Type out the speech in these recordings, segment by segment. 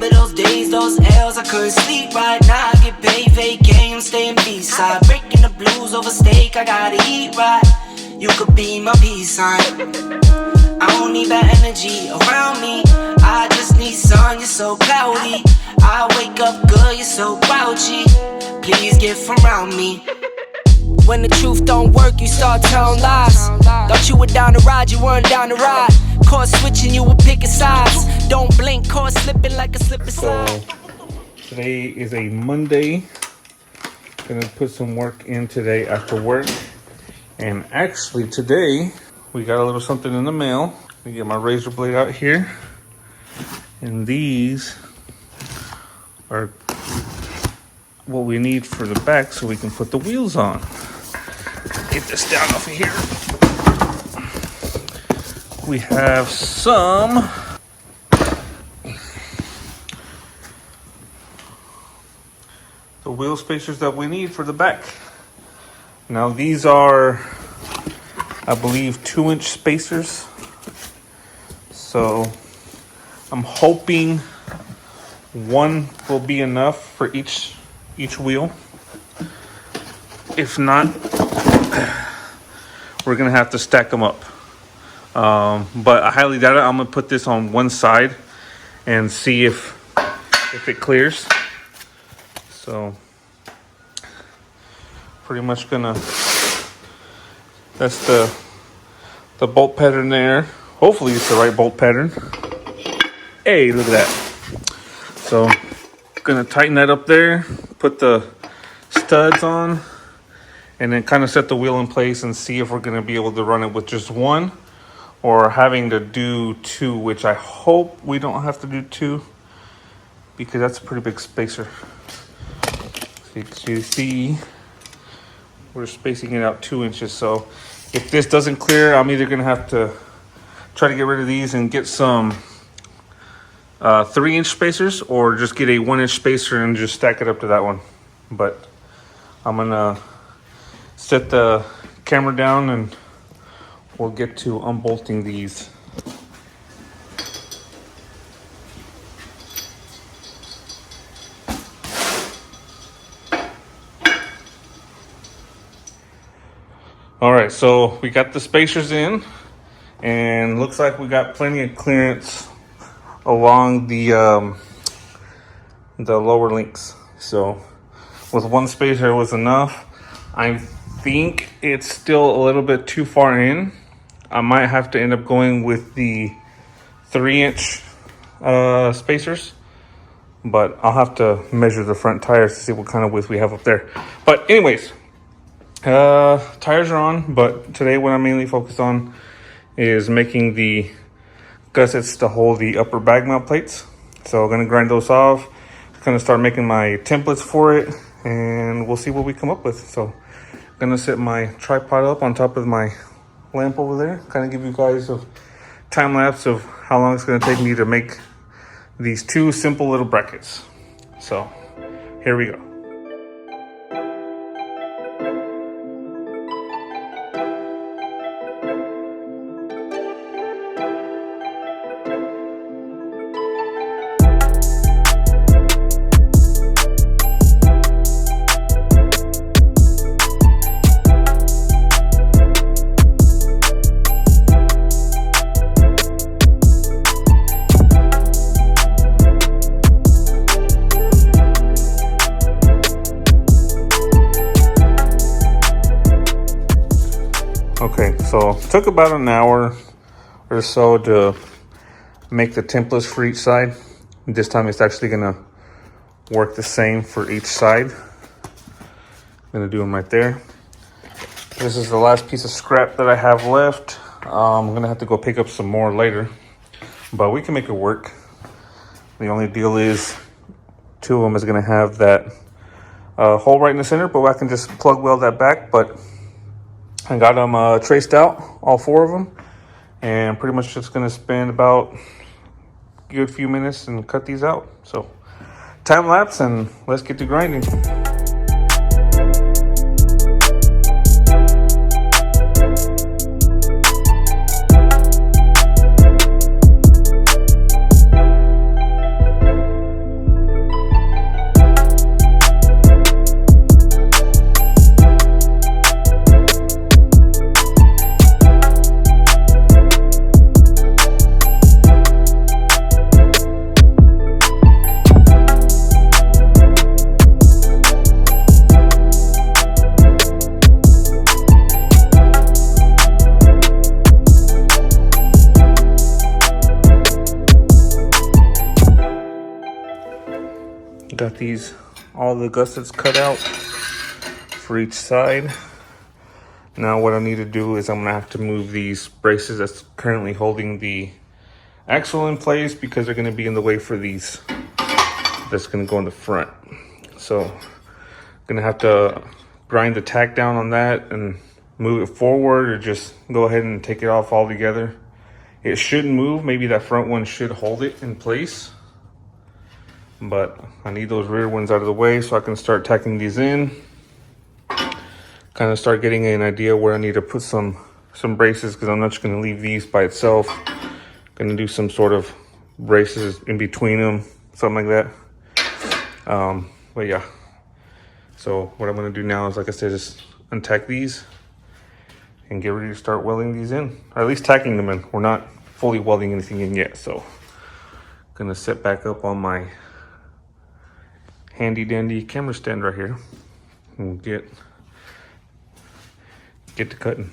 remember those days, those L's, I couldn't sleep right now. I get paid, vacay, I'm staying B-side. Breaking the blues over steak, I gotta eat right. You could be my peace sign. I don't need that energy around me. I just need sun, you're so cloudy. I wake up good, you're so grouchy. Please get from around me. When the truth don't work, you start telling lies. Thought you were down to ride, you weren't down to ride. Caught switching, you were picking sides. Don't blink, caught slipping like a slip and slide. So today is a Monday. Gonna put some work in today after work. And actually today, we got a little something in the mail. Let me get my razor blade out here. And these are what we need for the back so we can put the wheels on. Get this down off of here. We have some the wheel spacers that we need for the back. Now these are, I believe, 2-inch spacers. So I'm hoping one will be enough for each wheel. If not, we're gonna have to stack them up. But I highly doubt it. I'm gonna put this on one side and see if it clears. So pretty much gonna, that's the bolt pattern there. Hopefully it's the right bolt pattern. Hey, look at that. So gonna tighten that up there, put the studs on, and then kind of set the wheel in place and see if we're gonna be able to run it with just one or having to do two, which I hope we don't have to do two because that's a pretty big spacer. So you see, we're spacing it out 2 inches. So if this doesn't clear, I'm either gonna have to try to get rid of these and get some 3-inch spacers, or just get a 1-inch spacer and just stack it up to that one. But I'm gonna set the camera down and we'll get to unbolting these. All right, so we got the spacers in, and looks like we got plenty of clearance along the lower links. So with one spacer was enough. I think it's still a little bit too far in. I might have to end up going with the 3-inch spacers, but I'll have to measure the front tires to see what kind of width we have up there. But anyways, tires are on, but today what I'm mainly focused on is making the gussets to hold the upper bag mount plates. So I'm gonna grind those off, gonna start making my templates for it, and we'll see what we come up with. So I'm gonna set my tripod up on top of my lamp over there, kind of give you guys a time lapse of how long it's gonna take me to make these two simple little brackets. So here we go. Okay, so it took about an hour or so to make the templates for each side. This time it's actually gonna work the same for each side. I'm gonna do them right there. This is the last piece of scrap that I have left. I'm gonna have to go pick up some more later, but we can make it work. The only deal is 2 of them is gonna have that hole right in the center, but I can just plug weld that back. But I got them traced out, all 4 of them, and pretty much just gonna spend about a good few minutes and cut these out. So time lapse, and let's get to grinding. got these, all the gussets cut out for each side. Now what I need to do is I'm gonna have to move these braces that's currently holding the axle in place, because they're gonna be in the way for these that's gonna go in the front. So gonna have to grind the tack down on that and move it forward, or just go ahead and take it off altogether. It shouldn't move. Maybe that front one should hold it in place, but I need those rear ones out of the way so I can start tacking these in. Kind of start getting an idea where I need to put some braces, because I'm not just going to leave these by itself. Going to do some sort of braces in between them, something like that. But yeah, so what I'm going to do now is, like I said, just untack these and get ready to start welding these in, or at least tacking them in. We're not fully welding anything in yet, so gonna set back up on my handy dandy camera stand right here and get to cutting.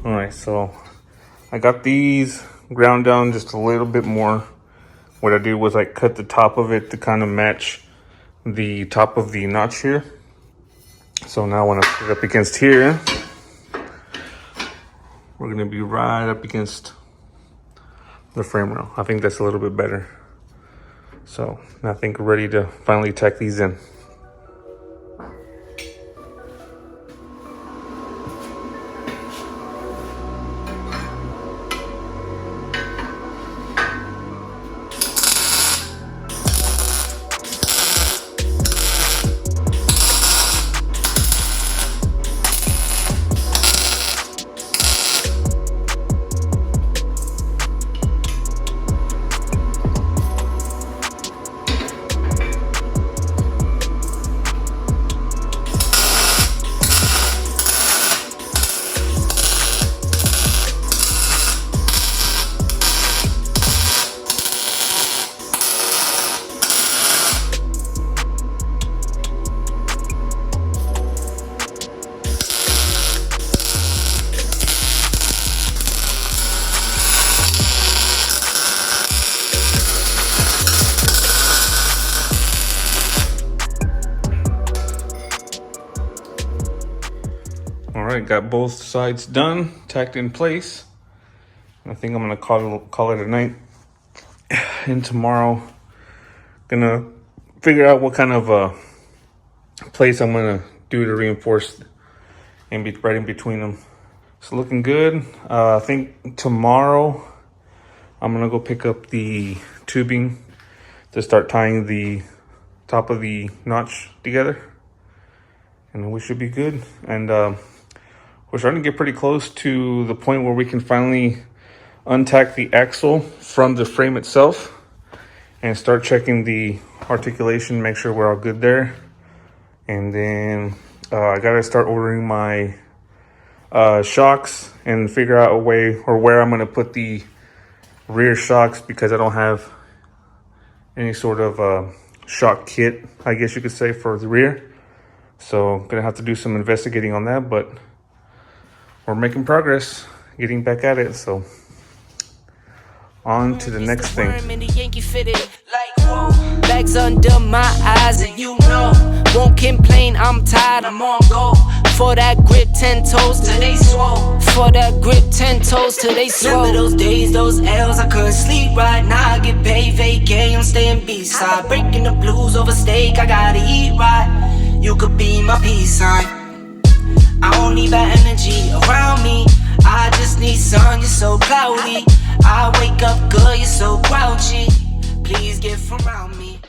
All right, so I got these ground down just a little bit more. What I did was I cut the top of it to kind of match the top of the notch here. So now when I put it up against here, we're gonna be right up against the frame rail. I think that's a little bit better. So I think we're ready to finally tack these in. All right, got both sides done, tacked in place. I think I'm gonna call it a night. And tomorrow, gonna figure out what kind of place I'm gonna do to reinforce and be right in between them. It's looking good. I think tomorrow I'm gonna go pick up the tubing to start tying the top of the notch together, and we should be good. And we're starting to get pretty close to the point where we can finally untack the axle from the frame itself and start checking the articulation, make sure we're all good there. And then I gotta start ordering my shocks and figure out a way or where I'm going to put the rear shocks, because I don't have any sort of shock kit, I guess you could say, for the rear. So I'm going to have to do some investigating on that, but we're making progress, getting back at it. So on to the next thing. Bags under my eyes, and you know, won't complain, I'm tired, I'm on go. For that grip, 10 toes till they swole. For that grip, 10 toes till they swole. Remember those days, those L's, I couldn't sleep right now. I get paid, vacay, I'm staying B-side. Breaking the blues over steak, I gotta eat right. You could be my peace sign. I don't need bad energy around me. I just need sun, you're so cloudy. I wake up good, you're so grouchy. Please get from around me.